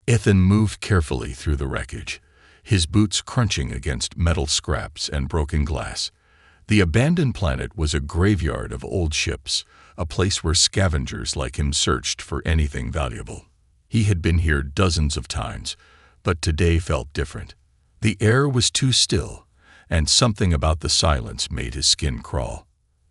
Ethan moved carefully through the wreckage, his boots crunching against metal scraps and broken glass. The abandoned planet was a graveyard of old ships, a place where scavengers like him searched for anything valuable. He had been here dozens of times, but today felt different. The air was too still, and something about the silence made his skin crawl.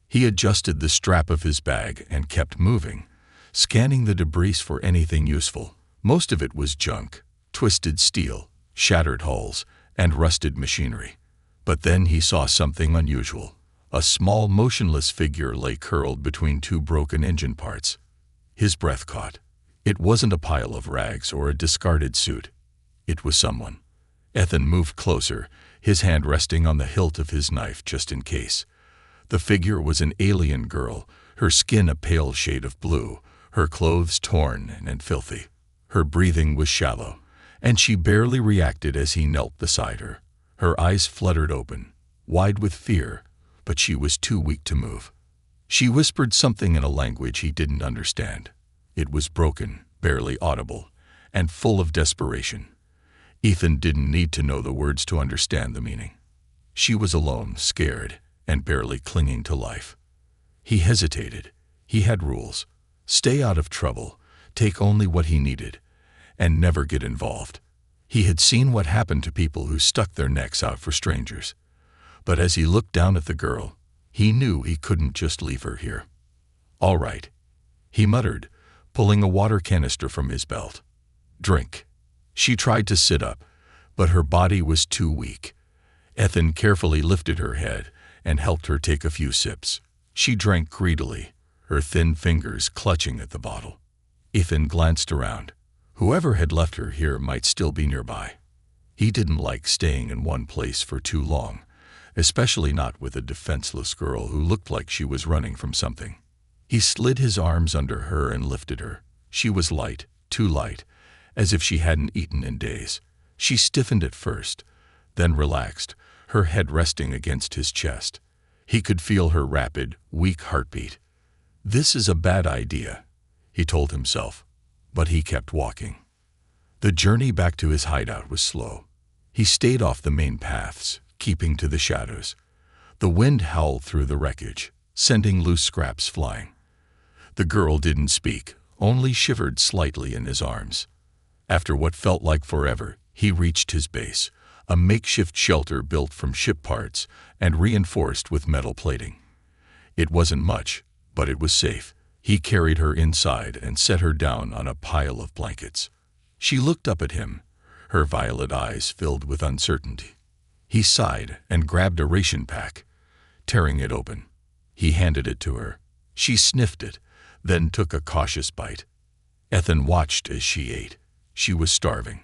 He adjusted the strap of his bag and kept moving, scanning the debris for anything useful. Most of it was junk, twisted steel, shattered hulls, and rusted machinery. But then he saw something unusual. A small, motionless figure lay curled between two broken engine parts. His breath caught. It wasn't a pile of rags or a discarded suit. It was someone. Ethan moved closer, his hand resting on the hilt of his knife just in case. The figure was an alien girl, her skin a pale shade of blue, her clothes torn and filthy. Her breathing was shallow, and she barely reacted as he knelt beside her. Her eyes fluttered open, wide with fear, but she was too weak to move. She whispered something in a language he didn't understand. It was broken, barely audible, and full of desperation. Ethan didn't need to know the words to understand the meaning. She was alone, scared, and barely clinging to life. He hesitated. He had rules. Stay out of trouble, take only what he needed, and never get involved. He had seen what happened to people who stuck their necks out for strangers. But as he looked down at the girl, he knew he couldn't just leave her here. "All right," he muttered, pulling a water canister from his belt. "Drink." She tried to sit up, but her body was too weak. Ethan carefully lifted her head and helped her take a few sips. She drank greedily, her thin fingers clutching at the bottle. Ethan glanced around. Whoever had left her here might still be nearby. He didn't like staying in one place for too long, especially not with a defenseless girl who looked like she was running from something. He slid his arms under her and lifted her. She was light, too light, as if she hadn't eaten in days. She stiffened at first, then relaxed, her head resting against his chest. He could feel her rapid, weak heartbeat. "This is a bad idea," he told himself, but he kept walking. The journey back to his hideout was slow. He stayed off the main paths, keeping to the shadows. The wind howled through the wreckage, sending loose scraps flying. The girl didn't speak, only shivered slightly in his arms. After what felt like forever, he reached his base, a makeshift shelter built from ship parts and reinforced with metal plating. It wasn't much, but it was safe. He carried her inside and set her down on a pile of blankets. She looked up at him, her violet eyes filled with uncertainty. He sighed and grabbed a ration pack, tearing it open. He handed it to her. She sniffed it, then took a cautious bite. Ethan watched as she ate. She was starving.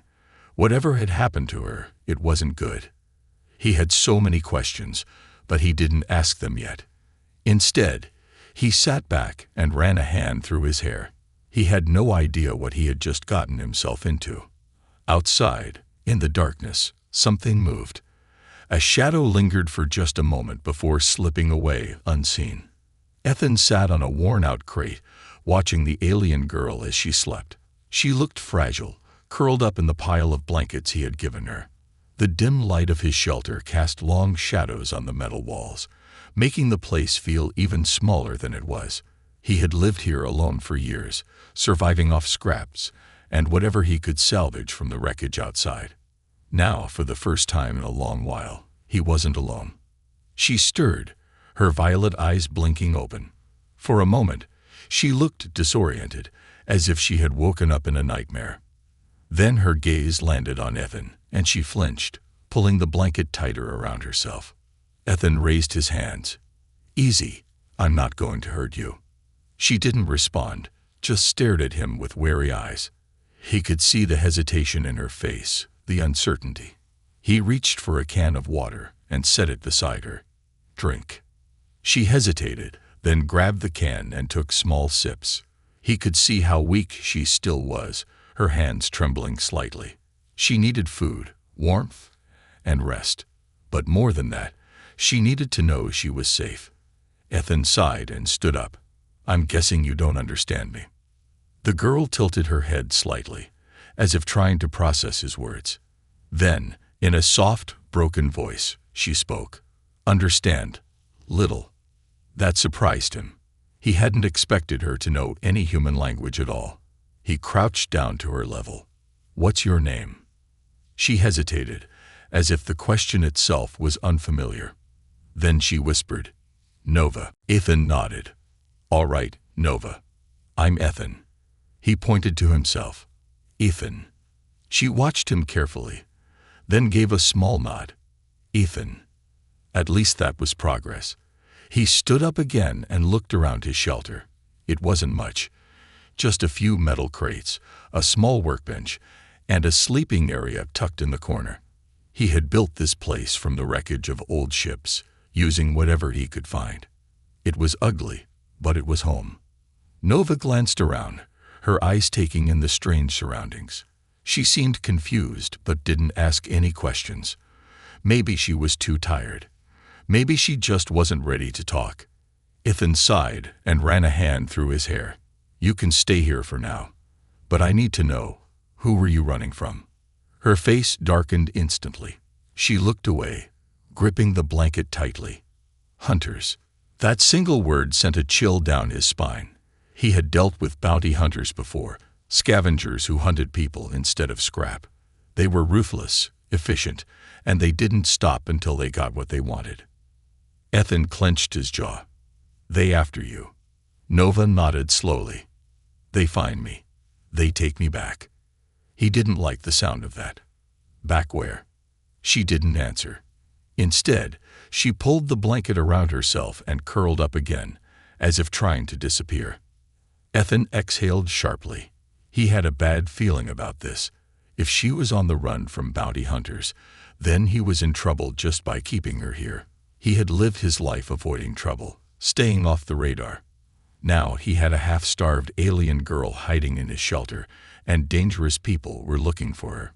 Whatever had happened to her, it wasn't good. He had so many questions, but he didn't ask them yet. Instead, he sat back and ran a hand through his hair. He had no idea what he had just gotten himself into. Outside, in the darkness, something moved. A shadow lingered for just a moment before slipping away unseen. Ethan sat on a worn-out crate, watching the alien girl as she slept. She looked fragile, curled up in the pile of blankets he had given her. The dim light of his shelter cast long shadows on the metal walls, making the place feel even smaller than it was. He had lived here alone for years, surviving off scraps and whatever he could salvage from the wreckage outside. Now, for the first time in a long while, he wasn't alone. She stirred, her violet eyes blinking open. For a moment, she looked disoriented, as if she had woken up in a nightmare. Then her gaze landed on Ethan, and she flinched, pulling the blanket tighter around herself. Ethan raised his hands. "Easy, I'm not going to hurt you." She didn't respond, just stared at him with wary eyes. He could see the hesitation in her face, the uncertainty. He reached for a can of water and set it beside her. "Drink." She hesitated, then grabbed the can and took small sips. He could see how weak she still was, her hands trembling slightly. She needed food, warmth, and rest. But more than that, she needed to know she was safe. Ethan sighed and stood up. "I'm guessing you don't understand me." The girl tilted her head slightly, as if trying to process his words. Then, in a soft, broken voice, she spoke. "Understand. Little." That surprised him. He hadn't expected her to know any human language at all. He crouched down to her level. "What's your name?" She hesitated, as if the question itself was unfamiliar. Then she whispered, "Nova." Ethan nodded. "All right, Nova. I'm Ethan." He pointed to himself. "Ethan." She watched him carefully, then gave a small nod. "Ethan." At least that was progress. He stood up again and looked around his shelter. It wasn't much. Just a few metal crates, a small workbench, and a sleeping area tucked in the corner. He had built this place from the wreckage of old ships, using whatever he could find. It was ugly, but it was home. Nova glanced around, her eyes taking in the strange surroundings. She seemed confused, but didn't ask any questions. Maybe she was too tired. Maybe she just wasn't ready to talk. Ethan sighed and ran a hand through his hair. "You can stay here for now. But I need to know, who were you running from?" Her face darkened instantly. She looked away, gripping the blanket tightly. "Hunters." That single word sent a chill down his spine. He had dealt with bounty hunters before, scavengers who hunted people instead of scrap. They were ruthless, efficient, and they didn't stop until they got what they wanted. Ethan clenched his jaw. "They after you." Nova nodded slowly. "They find me. They take me back." He didn't like the sound of that. "Back where?" She didn't answer. Instead, she pulled the blanket around herself and curled up again, as if trying to disappear. Ethan exhaled sharply. He had a bad feeling about this. If she was on the run from bounty hunters, then he was in trouble just by keeping her here. He had lived his life avoiding trouble, staying off the radar. Now he had a half-starved alien girl hiding in his shelter, and dangerous people were looking for her.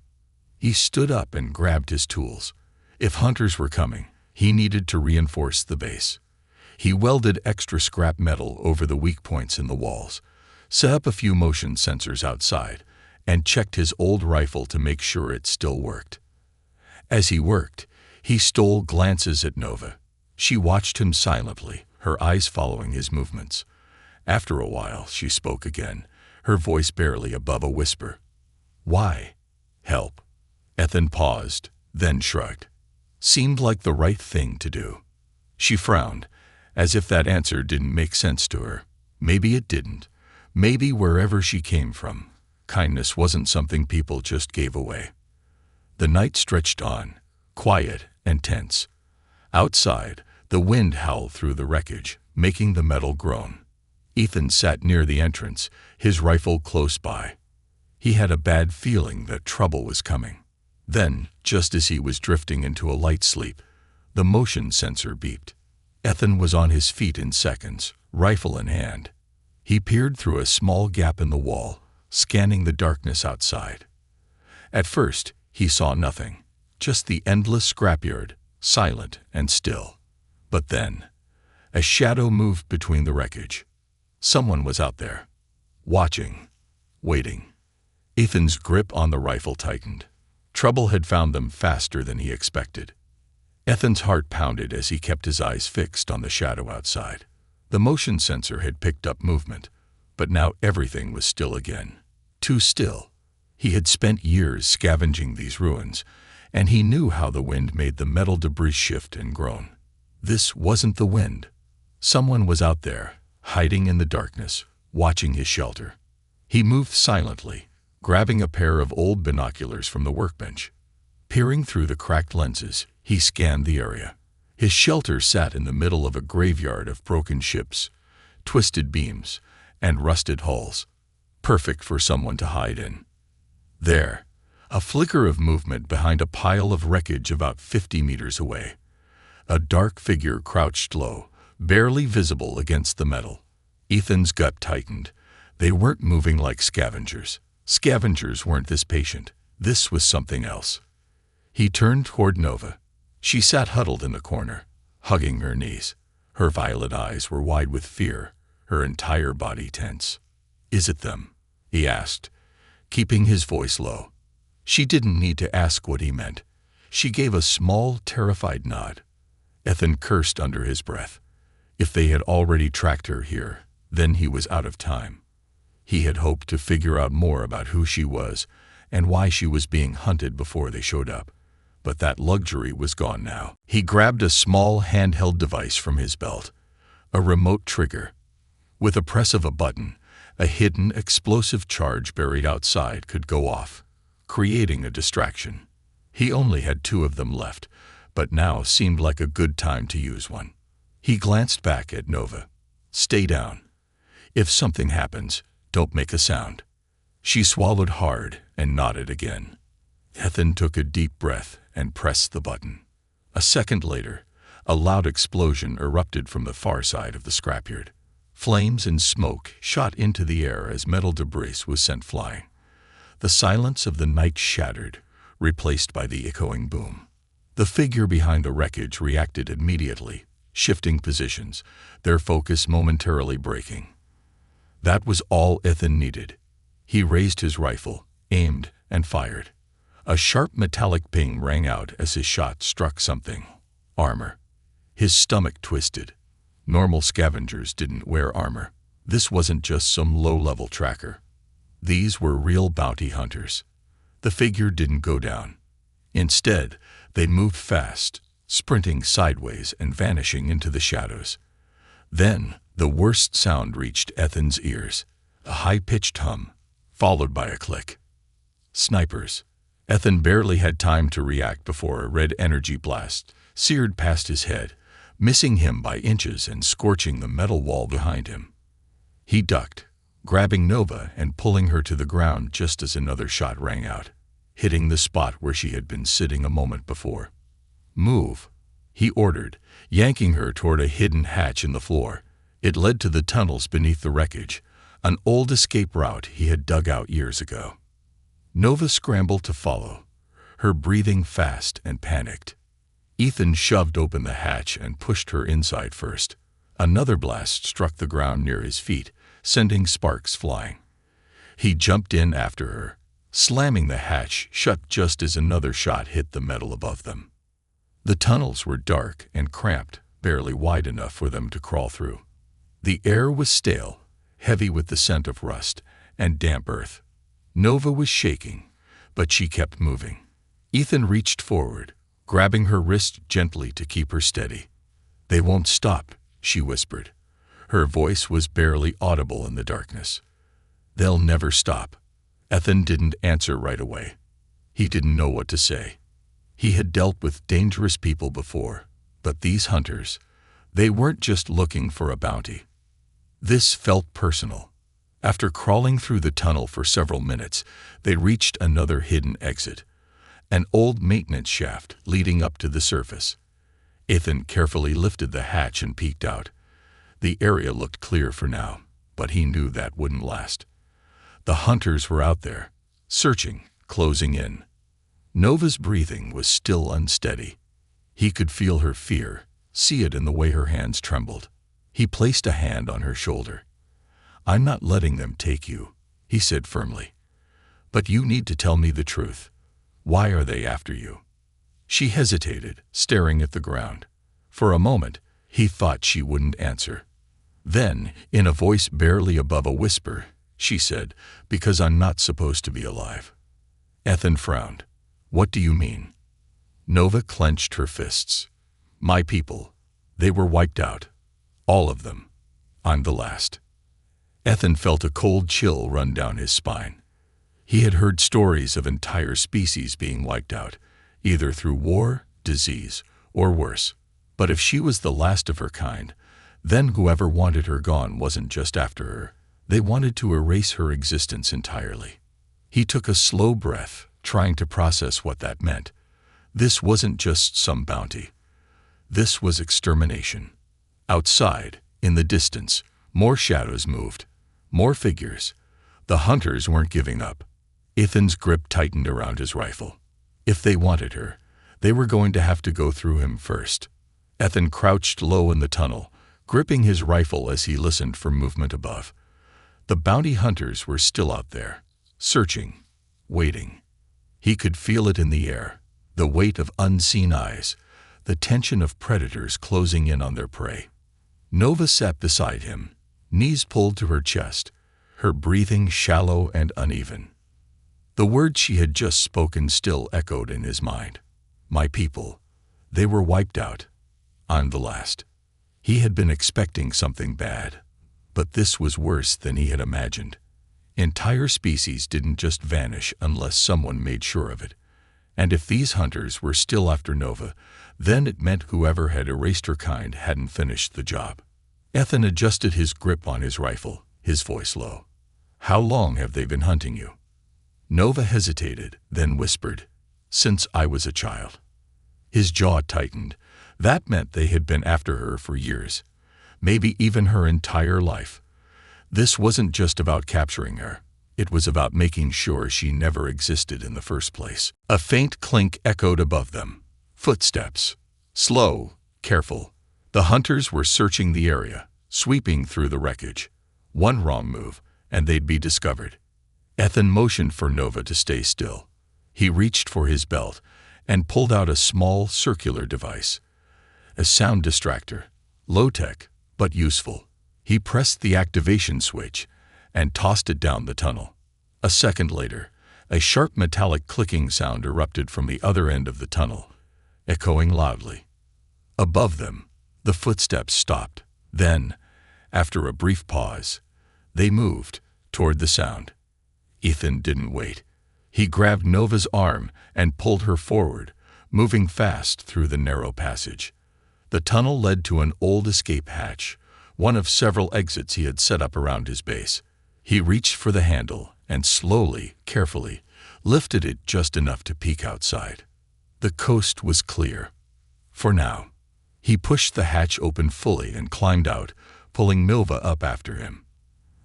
He stood up and grabbed his tools. If hunters were coming, he needed to reinforce the base. He welded extra scrap metal over the weak points in the walls, set up a few motion sensors outside, and checked his old rifle to make sure it still worked. As he worked, he stole glances at Nova. She watched him silently, her eyes following his movements. After a while, she spoke again, her voice barely above a whisper. "Why?" "Help." Ethan paused, then shrugged. Seemed like the right thing to do. She frowned, as if that answer didn't make sense to her. Maybe it didn't. Maybe wherever she came from, kindness wasn't something people just gave away. The night stretched on, quiet and tense. Outside, the wind howled through the wreckage, making the metal groan. Ethan sat near the entrance, his rifle close by. He had a bad feeling that trouble was coming. Then, just as he was drifting into a light sleep, the motion sensor beeped. Ethan was on his feet in seconds, rifle in hand. He peered through a small gap in the wall, scanning the darkness outside. At first, he saw nothing, just the endless scrapyard, silent and still. But then, a shadow moved between the wreckage. Someone was out there, watching, waiting. Ethan's grip on the rifle tightened. Trouble had found them faster than he expected. Ethan's heart pounded as he kept his eyes fixed on the shadow outside. The motion sensor had picked up movement, but now everything was still again. Too still. He had spent years scavenging these ruins, and he knew how the wind made the metal debris shift and groan. This wasn't the wind. Someone was out there, hiding in the darkness, watching his shelter. He moved silently, grabbing a pair of old binoculars from the workbench. Peering through the cracked lenses, he scanned the area. His shelter sat in the middle of a graveyard of broken ships, twisted beams, and rusted hulls, perfect for someone to hide in. There, a flicker of movement behind a pile of wreckage about 50 meters away. A dark figure crouched low, barely visible against the metal. Ethan's gut tightened. They weren't moving like scavengers. Scavengers weren't this patient. This was something else. He turned toward Nova. She sat huddled in the corner, hugging her knees. Her violet eyes were wide with fear, her entire body tense. "Is it them?" he asked, keeping his voice low. She didn't need to ask what he meant. She gave a small, terrified nod. Ethan cursed under his breath. If they had already tracked her here, then he was out of time. He had hoped to figure out more about who she was and why she was being hunted before they showed up. But that luxury was gone now. He grabbed a small handheld device from his belt, a remote trigger. With a press of a button, a hidden explosive charge buried outside could go off, creating a distraction. He only had 2 of them left, but now seemed like a good time to use one. He glanced back at Nova. "Stay down. If something happens, don't make a sound." She swallowed hard and nodded again. Ethan took a deep breath and pressed the button. A second later, a loud explosion erupted from the far side of the scrapyard. Flames and smoke shot into the air as metal debris was sent flying. The silence of the night shattered, replaced by the echoing boom. The figure behind the wreckage reacted immediately, shifting positions, their focus momentarily breaking. That was all Ethan needed. He raised his rifle, aimed, and fired. A sharp metallic ping rang out as his shot struck something. Armor. His stomach twisted. Normal scavengers didn't wear armor. This wasn't just some low-level tracker. These were real bounty hunters. The figure didn't go down. Instead, they moved fast, sprinting sideways and vanishing into the shadows. Then, the worst sound reached Ethan's ears, a high-pitched hum, followed by a click. Snipers. Ethan barely had time to react before a red energy blast seared past his head, missing him by inches and scorching the metal wall behind him. He ducked, grabbing Nova and pulling her to the ground just as another shot rang out, hitting the spot where she had been sitting a moment before. "Move," he ordered, yanking her toward a hidden hatch in the floor. It led to the tunnels beneath the wreckage, an old escape route he had dug out years ago. Nova scrambled to follow, her breathing fast and panicked. Ethan shoved open the hatch and pushed her inside first. Another blast struck the ground near his feet, sending sparks flying. He jumped in after her, slamming the hatch shut just as another shot hit the metal above them. The tunnels were dark and cramped, barely wide enough for them to crawl through. The air was stale, heavy with the scent of rust and damp earth. Nova was shaking, but she kept moving. Ethan reached forward, grabbing her wrist gently to keep her steady. "They won't stop," she whispered. Her voice was barely audible in the darkness. "They'll never stop." Ethan didn't answer right away. He didn't know what to say. He had dealt with dangerous people before, but these hunters, they weren't just looking for a bounty. This felt personal. After crawling through the tunnel for several minutes, they reached another hidden exit, an old maintenance shaft leading up to the surface. Ethan carefully lifted the hatch and peeked out. The area looked clear for now, but he knew that wouldn't last. The hunters were out there, searching, closing in. Nova's breathing was still unsteady. He could feel her fear, see it in the way her hands trembled. He placed a hand on her shoulder. "I'm not letting them take you," he said firmly. "But you need to tell me the truth. Why are they after you?" She hesitated, staring at the ground. For a moment, he thought she wouldn't answer. Then, in a voice barely above a whisper, she said, "Because I'm not supposed to be alive." Ethan frowned. "What do you mean?" Nova clenched her fists. "My people. They were wiped out. All of them. I'm the last." Ethan felt a cold chill run down his spine. He had heard stories of entire species being wiped out, either through war, disease, or worse. But if she was the last of her kind, then whoever wanted her gone wasn't just after her. They wanted to erase her existence entirely. He took a slow breath, trying to process what that meant. This wasn't just some bounty. This was extermination. Outside, in the distance, more shadows moved. More figures. The hunters weren't giving up. Ethan's grip tightened around his rifle. If they wanted her, they were going to have to go through him first. Ethan crouched low in the tunnel, gripping his rifle as he listened for movement above. The bounty hunters were still out there, searching, waiting. He could feel it in the air, the weight of unseen eyes, the tension of predators closing in on their prey. Nova sat beside him, knees pulled to her chest, her breathing shallow and uneven. The words she had just spoken still echoed in his mind. My people, they were wiped out. I'm the last. He had been expecting something bad, but this was worse than he had imagined. Entire species didn't just vanish unless someone made sure of it. And if these hunters were still after Nova, then it meant whoever had erased her kind hadn't finished the job. Ethan adjusted his grip on his rifle, his voice low. How long have they been hunting you? Nova hesitated, then whispered, Since I was a child. His jaw tightened. That meant they had been after her for years, maybe even her entire life. This wasn't just about capturing her. It was about making sure she never existed in the first place. A faint clink echoed above them. Footsteps. Slow, careful. The hunters were searching the area, sweeping through the wreckage. One wrong move, and they'd be discovered. Ethan motioned for Nova to stay still. He reached for his belt and pulled out a small circular device. A sound distractor, low-tech, but useful. He pressed the activation switch and tossed it down the tunnel. A second later, a sharp metallic clicking sound erupted from the other end of the tunnel, echoing loudly. Above them, the footsteps stopped. Then, after a brief pause, they moved toward the sound. Ethan didn't wait. He grabbed Nova's arm and pulled her forward, moving fast through the narrow passage. The tunnel led to an old escape hatch, one of several exits he had set up around his base. He reached for the handle and slowly, carefully, lifted it just enough to peek outside. The coast was clear. For now. He pushed the hatch open fully and climbed out, pulling Nova up after him.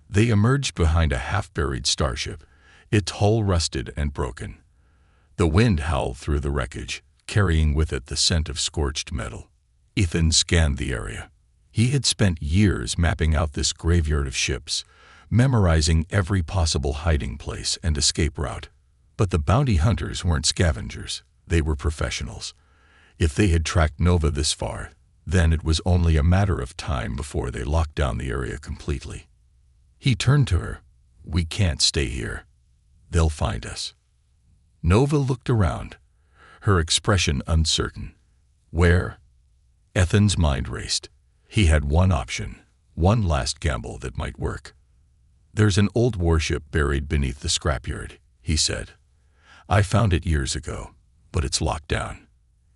They emerged behind a half-buried starship, its hull rusted and broken. The wind howled through the wreckage, carrying with it the scent of scorched metal. Ethan scanned the area. He had spent years mapping out this graveyard of ships, memorizing every possible hiding place and escape route. But the bounty hunters weren't scavengers. They were professionals. If they had tracked Nova this far, then it was only a matter of time before they locked down the area completely. He turned to her. We can't stay here. They'll find us. Nova looked around, her expression uncertain. Where? Ethan's mind raced. He had one option, one last gamble that might work. There's an old warship buried beneath the scrapyard, he said. I found it years ago, but it's locked down.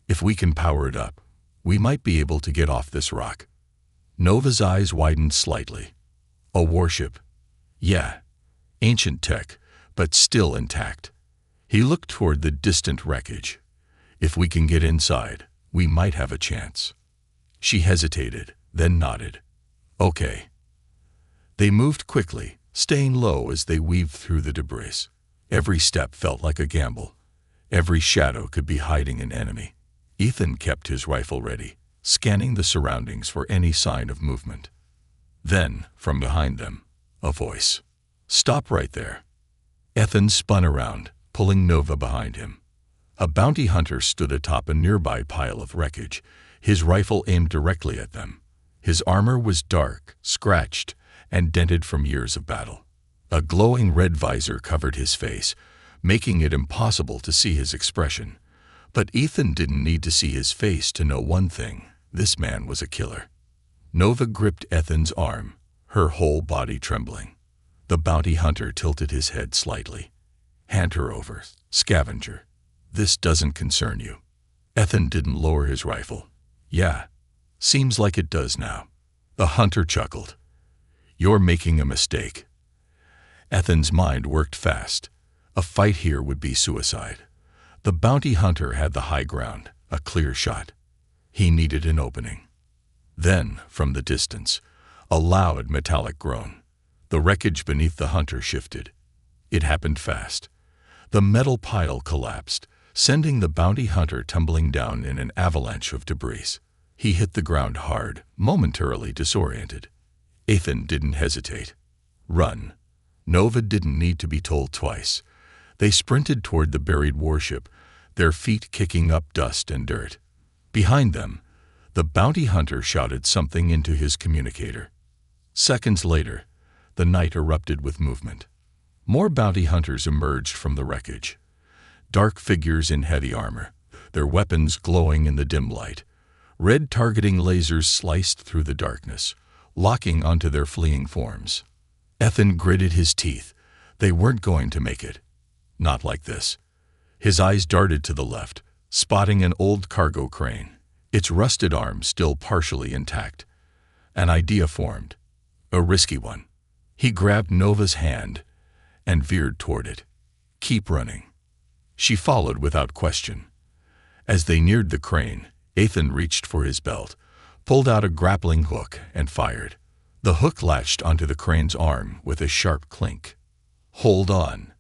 If we can power it up, we might be able to get off this rock. Nova's eyes widened slightly. A warship? Yeah. Ancient tech, but still intact. He looked toward the distant wreckage. If we can get inside, we might have a chance. She hesitated, then nodded. Okay. They moved quickly, staying low as they weaved through the debris. Every step felt like a gamble. Every shadow could be hiding an enemy. Ethan kept his rifle ready, scanning the surroundings for any sign of movement. Then, from behind them, a voice. Stop right there. Ethan spun around, pulling Nova behind him. A bounty hunter stood atop a nearby pile of wreckage, his rifle aimed directly at them. His armor was dark, scratched, and dented from years of battle. A glowing red visor covered his face, making it impossible to see his expression. But Ethan didn't need to see his face to know one thing. This man was a killer. Nova gripped Ethan's arm, her whole body trembling. The bounty hunter tilted his head slightly. Hand her over, scavenger. This doesn't concern you. Ethan didn't lower his rifle. Yeah, seems like it does now. The hunter chuckled. You're making a mistake. Ethan's mind worked fast. A fight here would be suicide. The bounty hunter had the high ground, a clear shot. He needed an opening. Then, from the distance, a loud metallic groan. The wreckage beneath the hunter shifted. It happened fast. The metal pile collapsed, sending the bounty hunter tumbling down in an avalanche of debris. He hit the ground hard, momentarily disoriented. Ethan didn't hesitate. Run. Nova didn't need to be told twice. They sprinted toward the buried warship, their feet kicking up dust and dirt. Behind them, the bounty hunter shouted something into his communicator. Seconds later, the night erupted with movement. More bounty hunters emerged from the wreckage. Dark figures in heavy armor, their weapons glowing in the dim light. Red targeting lasers sliced through the darkness, locking onto their fleeing forms. Ethan gritted his teeth. They weren't going to make it. Not like this. His eyes darted to the left, spotting an old cargo crane, its rusted arm still partially intact. An idea formed. A risky one. He grabbed Nova's hand and veered toward it. Keep running. She followed without question. As they neared the crane, Ethan reached for his belt, pulled out a grappling hook, and fired. The hook latched onto the crane's arm with a sharp clink. Hold on.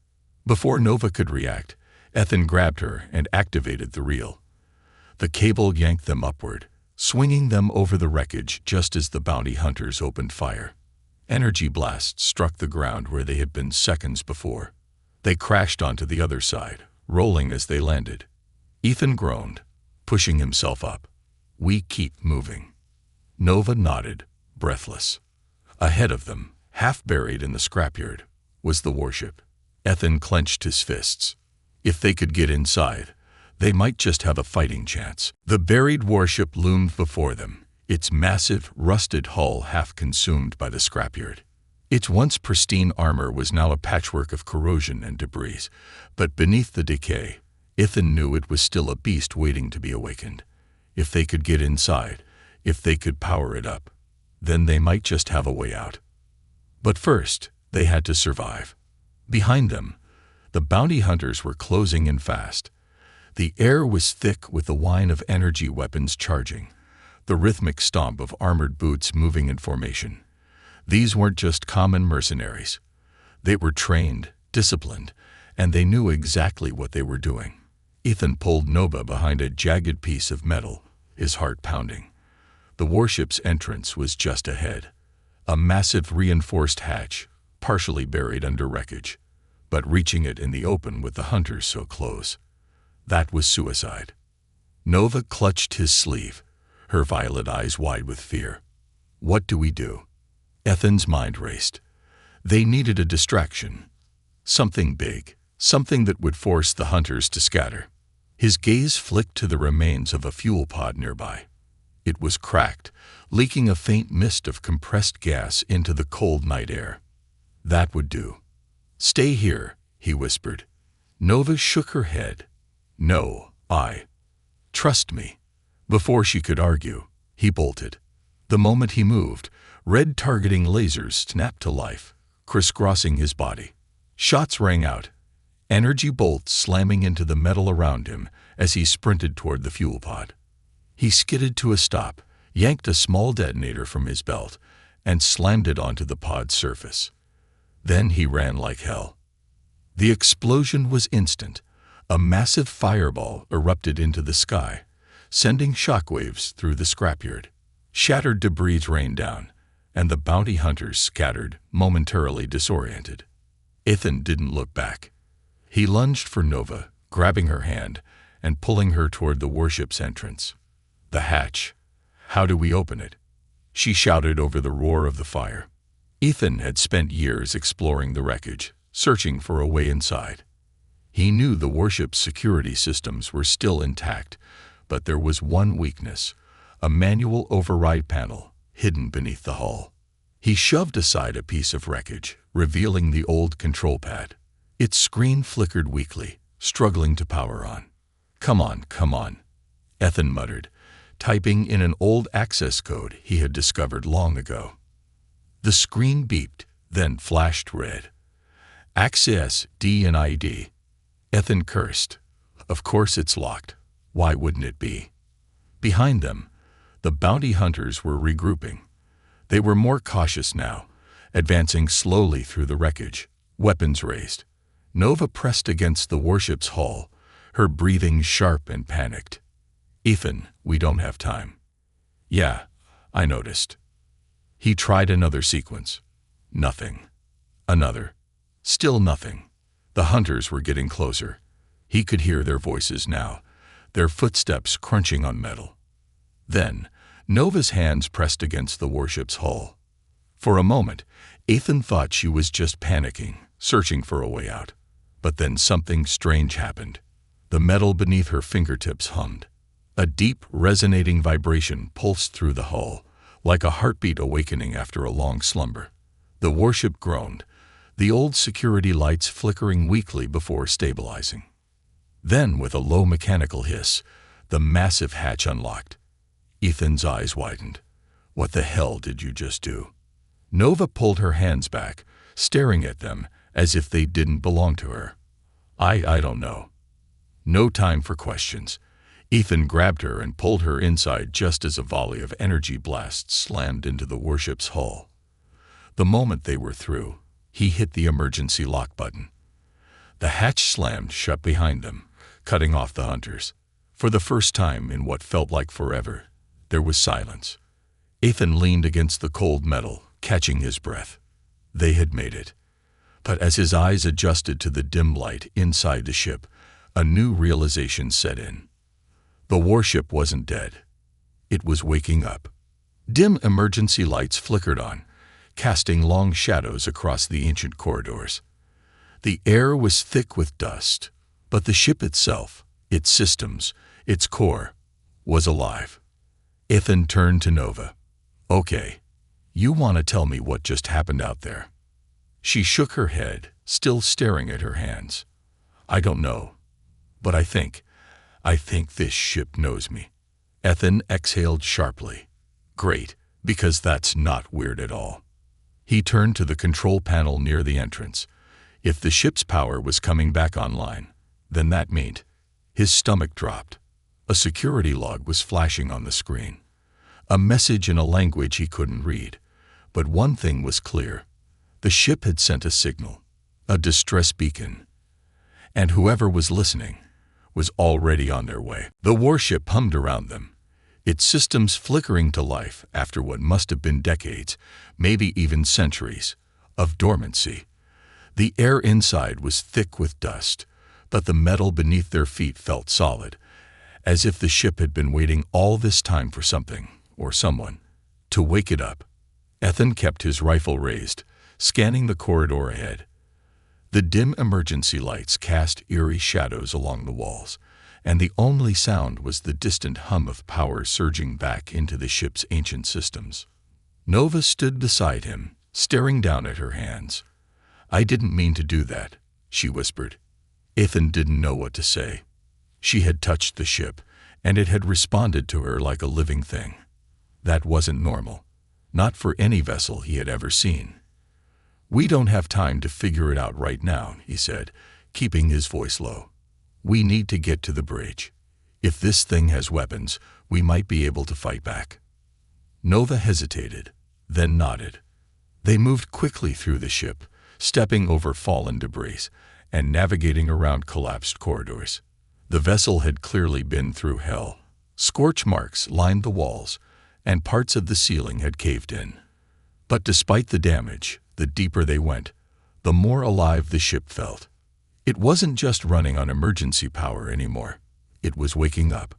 Before Nova could react, Ethan grabbed her and activated the reel. The cable yanked them upward, swinging them over the wreckage just as the bounty hunters opened fire. Energy blasts struck the ground where they had been seconds before. They crashed onto the other side, rolling as they landed. Ethan groaned, pushing himself up. We keep moving. Nova nodded, breathless. Ahead of them, half buried in the scrapyard, was the warship. Ethan clenched his fists. If they could get inside, they might just have a fighting chance. The buried warship loomed before them, its massive, rusted hull half consumed by the scrapyard. Its once pristine armor was now a patchwork of corrosion and debris, but beneath the decay, Ethan knew it was still a beast waiting to be awakened. If they could get inside, if they could power it up, then they might just have a way out. But first, they had to survive. Behind them, the bounty hunters were closing in fast. The air was thick with the whine of energy weapons charging, the rhythmic stomp of armored boots moving in formation. These weren't just common mercenaries. They were trained, disciplined, and they knew exactly what they were doing. Ethan pulled Nova behind a jagged piece of metal, his heart pounding. The warship's entrance was just ahead. A massive reinforced hatch, partially buried under wreckage, but reaching it in the open with the hunters so close. That was suicide. Nova clutched his sleeve, her violet eyes wide with fear. What do we do? Ethan's mind raced. They needed a distraction. Something big, something that would force the hunters to scatter. His gaze flicked to the remains of a fuel pod nearby. It was cracked, leaking a faint mist of compressed gas into the cold night air. That would do. Stay here, he whispered. Nova shook her head. No, trust me. Before she could argue, he bolted. The moment he moved, red targeting lasers snapped to life, crisscrossing his body. Shots rang out, energy bolts slamming into the metal around him as he sprinted toward the fuel pod. He skidded to a stop, yanked a small detonator from his belt, and slammed it onto the pod's surface. Then he ran like hell. The explosion was instant. A massive fireball erupted into the sky, sending shockwaves through the scrapyard. Shattered debris rained down, and the bounty hunters scattered, momentarily disoriented. Ethan didn't look back. He lunged for Nova, grabbing her hand and pulling her toward the warship's entrance. The hatch. How do we open it? She shouted over the roar of the fire. Ethan had spent years exploring the wreckage, searching for a way inside. He knew the warship's security systems were still intact, but there was one weakness, a manual override panel hidden beneath the hull. He shoved aside a piece of wreckage, revealing the old control pad. Its screen flickered weakly, struggling to power on. Come on, Ethan muttered, typing in an old access code he had discovered long ago. The screen beeped, then flashed red. Access D&ID. Ethan cursed. Of course it's locked. Why wouldn't it be? Behind them, the bounty hunters were regrouping. They were more cautious now, advancing slowly through the wreckage, weapons raised. Nova pressed against the warship's hull, her breathing sharp and panicked. Ethan, we don't have time. Yeah, I noticed. He tried another sequence. Nothing. Another. Still nothing. The hunters were getting closer. He could hear their voices now, their footsteps crunching on metal. Then, Nova's hands pressed against the warship's hull. For a moment, Ethan thought she was just panicking, searching for a way out. But then something strange happened. The metal beneath her fingertips hummed. A deep, resonating vibration pulsed through the hull, like a heartbeat awakening after a long slumber. The warship groaned, the old security lights flickering weakly before stabilizing. Then, with a low mechanical hiss, the massive hatch unlocked. Ethan's eyes widened. What the hell did you just do? Nova pulled her hands back, staring at them as if they didn't belong to her. I don't know. No time for questions. Ethan grabbed her and pulled her inside just as a volley of energy blasts slammed into the warship's hull. The moment they were through, he hit the emergency lock button. The hatch slammed shut behind them, cutting off the hunters. For the first time in what felt like forever, there was silence. Ethan leaned against the cold metal, catching his breath. They had made it. But as his eyes adjusted to the dim light inside the ship, a new realization set in. The warship wasn't dead. It was waking up. Dim emergency lights flickered on, casting long shadows across the ancient corridors. The air was thick with dust, but the ship itself, its systems, its core, was alive. Ethan turned to Nova. Okay, you want to tell me what just happened out there? She shook her head, still staring at her hands. I don't know, but I think this ship knows me. Ethan exhaled sharply. Great, because that's not weird at all. He turned to the control panel near the entrance. If the ship's power was coming back online, then that meant. His stomach dropped. A security log was flashing on the screen. A message in a language he couldn't read. But one thing was clear. The ship had sent a signal, a distress beacon. And whoever was listening was already on their way. The warship hummed around them, its systems flickering to life after what must have been decades, maybe even centuries, of dormancy. The air inside was thick with dust, but the metal beneath their feet felt solid, as if the ship had been waiting all this time for something, or someone, to wake it up. Ethan kept his rifle raised, scanning the corridor ahead. The dim emergency lights cast eerie shadows along the walls, and the only sound was the distant hum of power surging back into the ship's ancient systems. Nova stood beside him, staring down at her hands. I didn't mean to do that, she whispered. Ethan didn't know what to say. She had touched the ship, and it had responded to her like a living thing. That wasn't normal, not for any vessel he had ever seen. We don't have time to figure it out right now, he said, keeping his voice low. We need to get to the bridge. If this thing has weapons, we might be able to fight back. Nova hesitated, then nodded. They moved quickly through the ship, stepping over fallen debris and navigating around collapsed corridors. The vessel had clearly been through hell. Scorch marks lined the walls, and parts of the ceiling had caved in. But despite the damage, the deeper they went, the more alive the ship felt. It wasn't just running on emergency power anymore. It was waking up.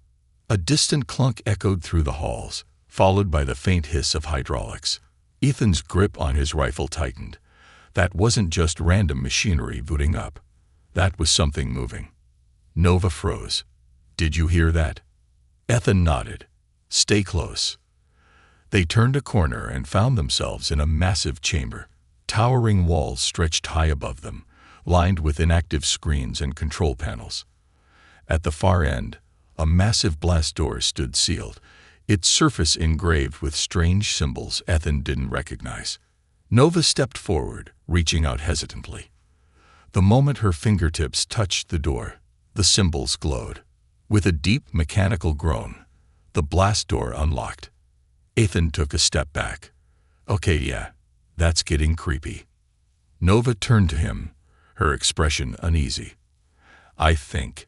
A distant clunk echoed through the halls, followed by the faint hiss of hydraulics. Ethan's grip on his rifle tightened. That wasn't just random machinery booting up. That was something moving. Nova froze. Did you hear that? Ethan nodded. Stay close. They turned a corner and found themselves in a massive chamber. Towering walls stretched high above them, lined with inactive screens and control panels. At the far end, a massive blast door stood sealed, its surface engraved with strange symbols Ethan didn't recognize. Nova stepped forward, reaching out hesitantly. The moment her fingertips touched the door, the symbols glowed. With a deep mechanical groan, the blast door unlocked. Ethan took a step back. Okay, yeah, that's getting creepy. Nova turned to him, her expression uneasy. I think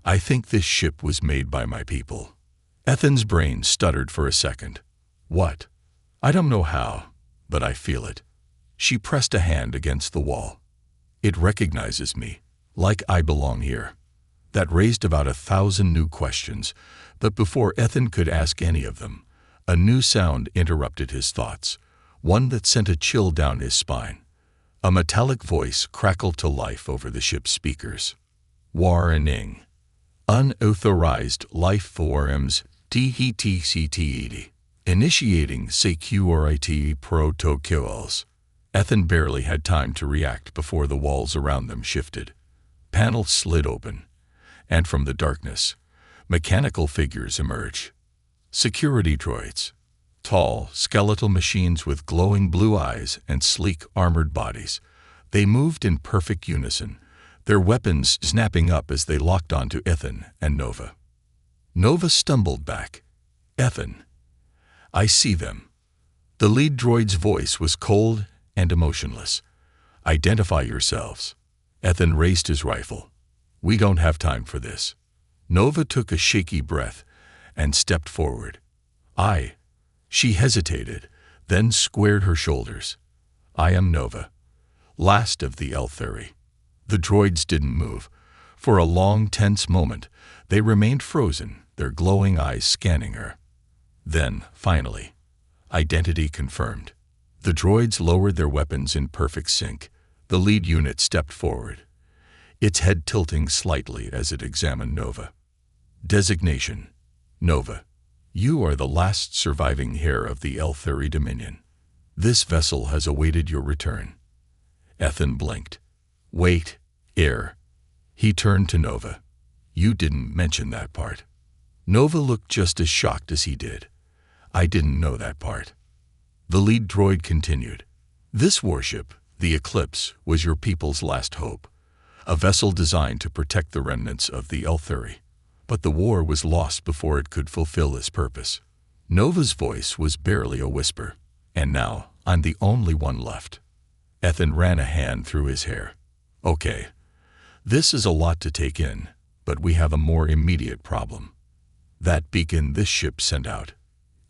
this ship was made by my people. Ethan's brain stuttered for a second. What? I don't know how, but I feel it. She pressed a hand against the wall. It recognizes me, like I belong here. That raised about 1,000 new questions, but before Ethan could ask any of them, a new sound interrupted his thoughts, one that sent a chill down his spine. A metallic voice crackled to life over the ship's speakers. Warning. Unauthorized life forms DHTCTED. Initiating security protocols. Ethan barely had time to react before the walls around them shifted. Panels slid open, and from the darkness, mechanical figures emerged. Security droids. Tall, skeletal machines with glowing blue eyes and sleek, armored bodies. They moved in perfect unison, their weapons snapping up as they locked onto Ethan and Nova. Nova stumbled back. Ethan. I see them. The lead droid's voice was cold and emotionless. Identify yourselves. Ethan raised his rifle. We don't have time for this. Nova took a shaky breath and stepped forward. She hesitated, then squared her shoulders. I am Nova, last of the Elthuri. The droids didn't move. For a long, tense moment, they remained frozen, their glowing eyes scanning her. Then, finally, identity confirmed. The droids lowered their weapons in perfect sync. The lead unit stepped forward, its head tilting slightly as it examined Nova. Designation: Nova. You are the last surviving heir of the Elthuri Dominion. This vessel has awaited your return. Ethan blinked. Wait, heir. He turned to Nova. You didn't mention that part. Nova looked just as shocked as he did. I didn't know that part. The lead droid continued. This warship, the Eclipse, was your people's last hope. A vessel designed to protect the remnants of the Elthuri. But the war was lost before it could fulfill its purpose. Nova's voice was barely a whisper. And now, I'm the only one left. Ethan ran a hand through his hair. Okay, this is a lot to take in, but we have a more immediate problem. That beacon this ship sent out.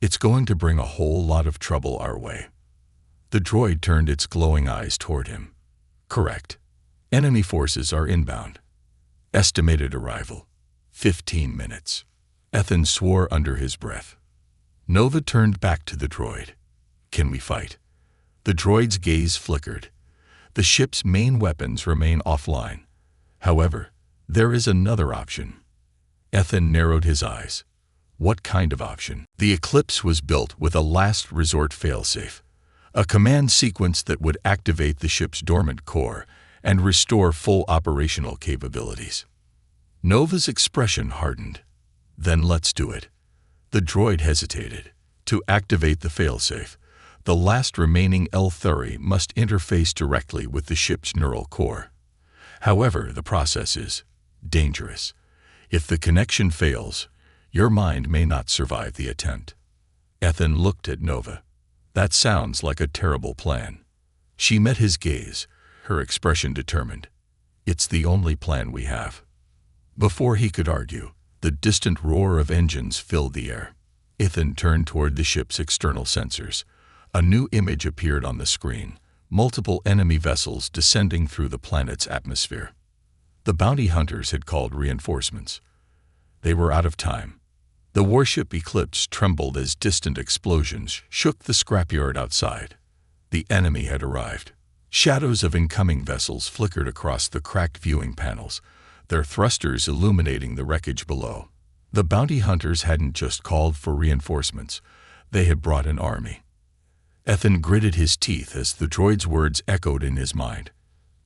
It's going to bring a whole lot of trouble our way. The droid turned its glowing eyes toward him. Correct. Enemy forces are inbound. Estimated arrival: 15 minutes. Ethan swore under his breath. Nova turned back to the droid. Can we fight? The droid's gaze flickered. The ship's main weapons remain offline. However, there is another option. Ethan narrowed his eyes. What kind of option? The Eclipse was built with a last resort failsafe, a command sequence that would activate the ship's dormant core and restore full operational capabilities. Nova's expression hardened. Then let's do it. The droid hesitated. To activate the failsafe, the last remaining Elthuri must interface directly with the ship's neural core. However, the process is dangerous. If the connection fails, your mind may not survive the attempt. Ethan looked at Nova. That sounds like a terrible plan. She met his gaze, her expression determined. It's the only plan we have. Before he could argue, the distant roar of engines filled the air. Ethan turned toward the ship's external sensors. A new image appeared on the screen, multiple enemy vessels descending through the planet's atmosphere. The bounty hunters had called reinforcements. They were out of time. The warship Eclipse trembled as distant explosions shook the scrapyard outside. The enemy had arrived. Shadows of incoming vessels flickered across the cracked viewing panels, their thrusters illuminating the wreckage below. The bounty hunters hadn't just called for reinforcements. They had brought an army. Ethan gritted his teeth as the droid's words echoed in his mind.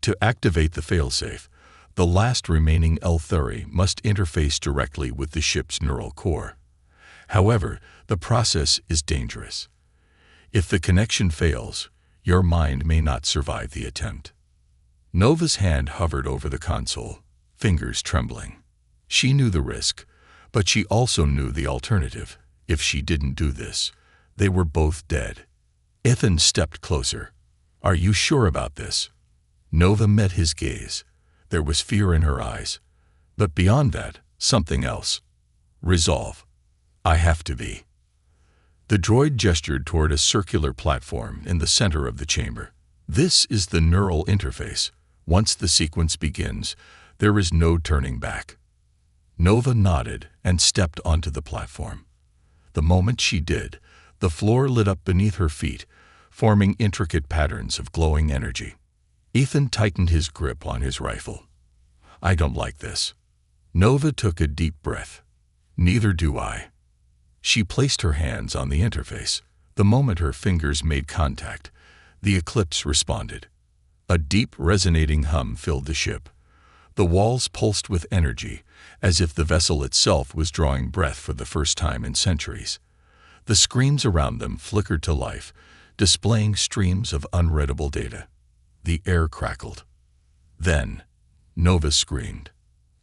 To activate the failsafe, the last remaining Elthuri must interface directly with the ship's neural core. However, the process is dangerous. If the connection fails, your mind may not survive the attempt. Nova's hand hovered over the console, fingers trembling. She knew the risk, but she also knew the alternative. If she didn't do this, they were both dead. Ethan stepped closer. Are you sure about this? Nova met his gaze. There was fear in her eyes. But beyond that, something else. Resolve. I have to be. The droid gestured toward a circular platform in the center of the chamber. This is the neural interface. Once the sequence begins, there is no turning back. Nova nodded and stepped onto the platform. The moment she did, the floor lit up beneath her feet, forming intricate patterns of glowing energy. Ethan tightened his grip on his rifle. "I don't like this." Nova took a deep breath. "Neither do I." She placed her hands on the interface. The moment her fingers made contact, the Eclipse responded. A deep, resonating hum filled the ship. The walls pulsed with energy, as if the vessel itself was drawing breath for the first time in centuries. The screens around them flickered to life, displaying streams of unreadable data. The air crackled. Then, Nova screamed.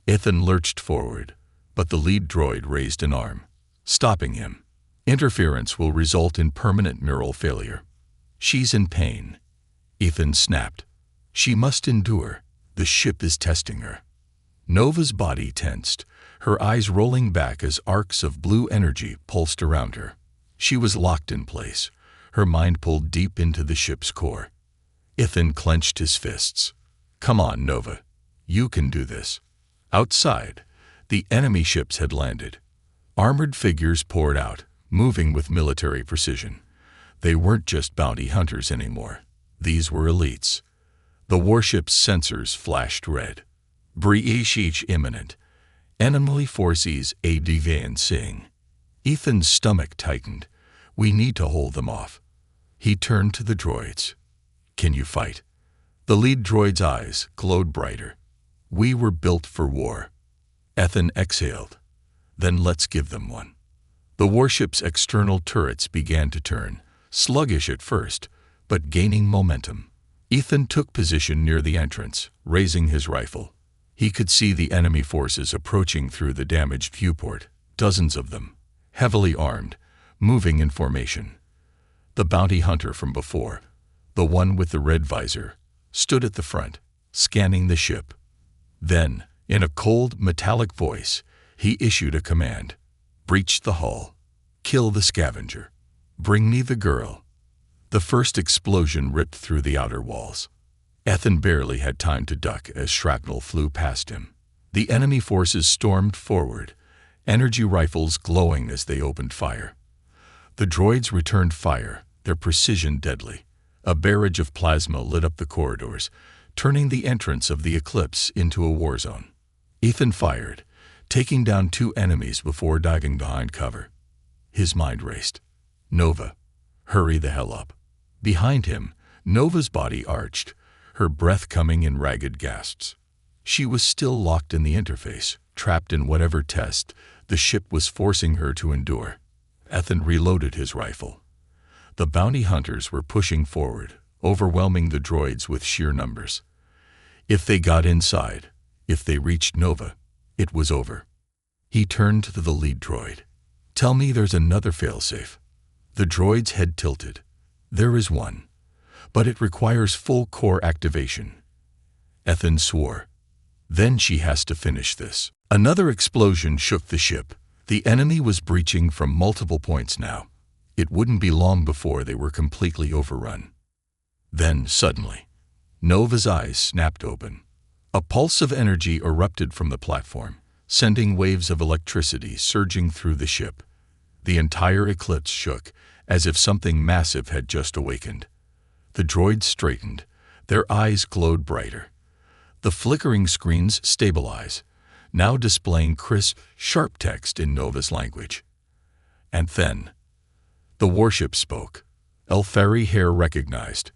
Ethan lurched forward, but the lead droid raised an arm, stopping him. "Interference will result in permanent neural failure." "She's in pain," Ethan snapped. "She must endure. The ship is testing her." Nova's body tensed, her eyes rolling back as arcs of blue energy pulsed around her. She was locked in place, her mind pulled deep into the ship's core. Ethan clenched his fists. "Come on, Nova. You can do this." Outside, the enemy ships had landed. Armored figures poured out, moving with military precision. They weren't just bounty hunters anymore. These were elites. The warship's sensors flashed red. "Breach imminent. Enemy forces advancing." Ethan's stomach tightened. "We need to hold them off." He turned to the droids. "Can you fight?" The lead droid's eyes glowed brighter. "We were built for war." Ethan exhaled. "Then let's give them one." The warship's external turrets began to turn, sluggish at first, but gaining momentum. Ethan took position near the entrance, raising his rifle. He could see the enemy forces approaching through the damaged viewport, dozens of them, heavily armed, moving in formation. The bounty hunter from before, the one with the red visor, stood at the front, scanning the ship. Then, in a cold, metallic voice, he issued a command. "Breach the hull. Kill the scavenger. Bring me the girl." The first explosion ripped through the outer walls. Ethan barely had time to duck as shrapnel flew past him. The enemy forces stormed forward, energy rifles glowing as they opened fire. The droids returned fire, their precision deadly. A barrage of plasma lit up the corridors, turning the entrance of the Eclipse into a war zone. Ethan fired, taking down 2 enemies before diving behind cover. His mind raced. "Nova, hurry the hell up." Behind him, Nova's body arched, her breath coming in ragged gasps. She was still locked in the interface, trapped in whatever test the ship was forcing her to endure. Ethan reloaded his rifle. The bounty hunters were pushing forward, overwhelming the droids with sheer numbers. If they got inside, if they reached Nova, it was over. He turned to the lead droid. "Tell me there's another failsafe." The droid's head tilted. "There is one, but it requires full core activation." Ethan swore. "Then she has to finish this." Another explosion shook the ship. The enemy was breaching from multiple points now. It wouldn't be long before they were completely overrun. Then, suddenly, Nova's eyes snapped open. A pulse of energy erupted from the platform, sending waves of electricity surging through the ship. The entire Eclipse shook, as if something massive had just awakened. The droids straightened, their eyes glowed brighter. The flickering screens stabilized, now displaying crisp, sharp text in Nova's language. And then, the warship spoke. Elfari hair recognized.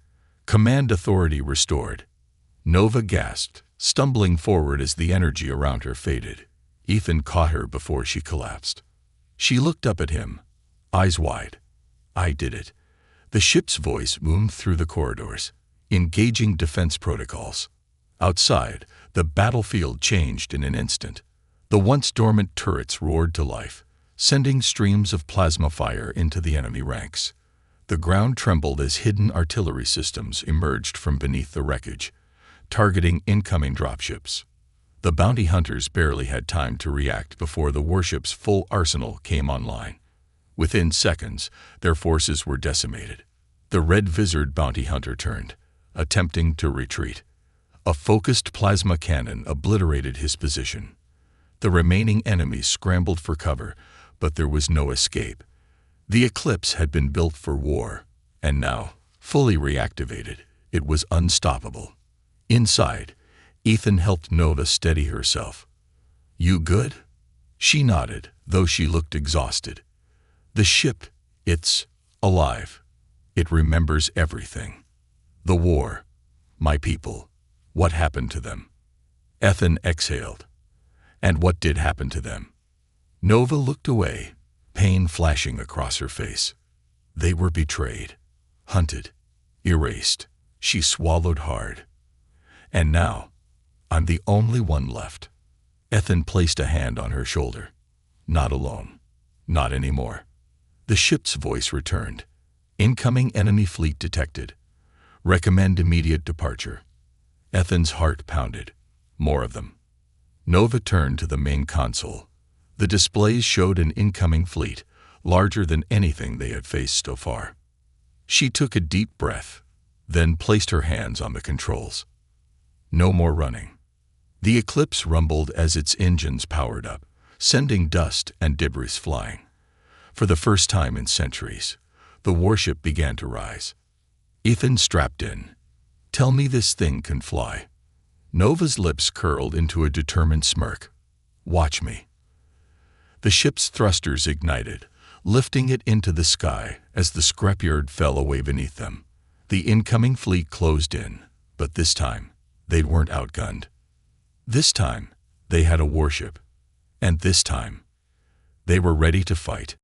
Command authority restored. Nova gasped, stumbling forward as the energy around her faded. Ethan caught her before she collapsed. She looked up at him, eyes wide. "I did it." The ship's voice boomed through the corridors, engaging defense protocols. Outside, the battlefield changed in an instant. The once dormant turrets roared to life, sending streams of plasma fire into the enemy ranks. The ground trembled as hidden artillery systems emerged from beneath the wreckage, targeting incoming dropships. The bounty hunters barely had time to react before the warship's full arsenal came online. Within seconds, their forces were decimated. The red-visored bounty hunter turned, attempting to retreat. A focused plasma cannon obliterated his position. The remaining enemies scrambled for cover, but there was no escape. The Eclipse had been built for war, and now, fully reactivated, it was unstoppable. Inside, Ethan helped Nova steady herself. "You good?" She nodded, though she looked exhausted. "The ship, it's alive. It remembers everything. The war, my people, what happened to them?" Ethan exhaled. "And what did happen to them?" Nova looked away, pain flashing across her face. "They were betrayed, hunted, erased." She swallowed hard. "And now, I'm the only one left." Ethan placed a hand on her shoulder. "Not alone. Not anymore." The ship's voice returned. "Incoming enemy fleet detected. Recommend immediate departure." Ethan's heart pounded. More of them. Nova turned to the main console. The displays showed an incoming fleet, larger than anything they had faced so far. She took a deep breath, then placed her hands on the controls. No more running. The Eclipse rumbled as its engines powered up, sending dust and debris flying. For the first time in centuries, the warship began to rise. Ethan strapped in. "Tell me this thing can fly." Nova's lips curled into a determined smirk. "Watch me." The ship's thrusters ignited, lifting it into the sky as the scrapyard fell away beneath them. The incoming fleet closed in, but this time, they weren't outgunned. This time, they had a warship. And this time, they were ready to fight.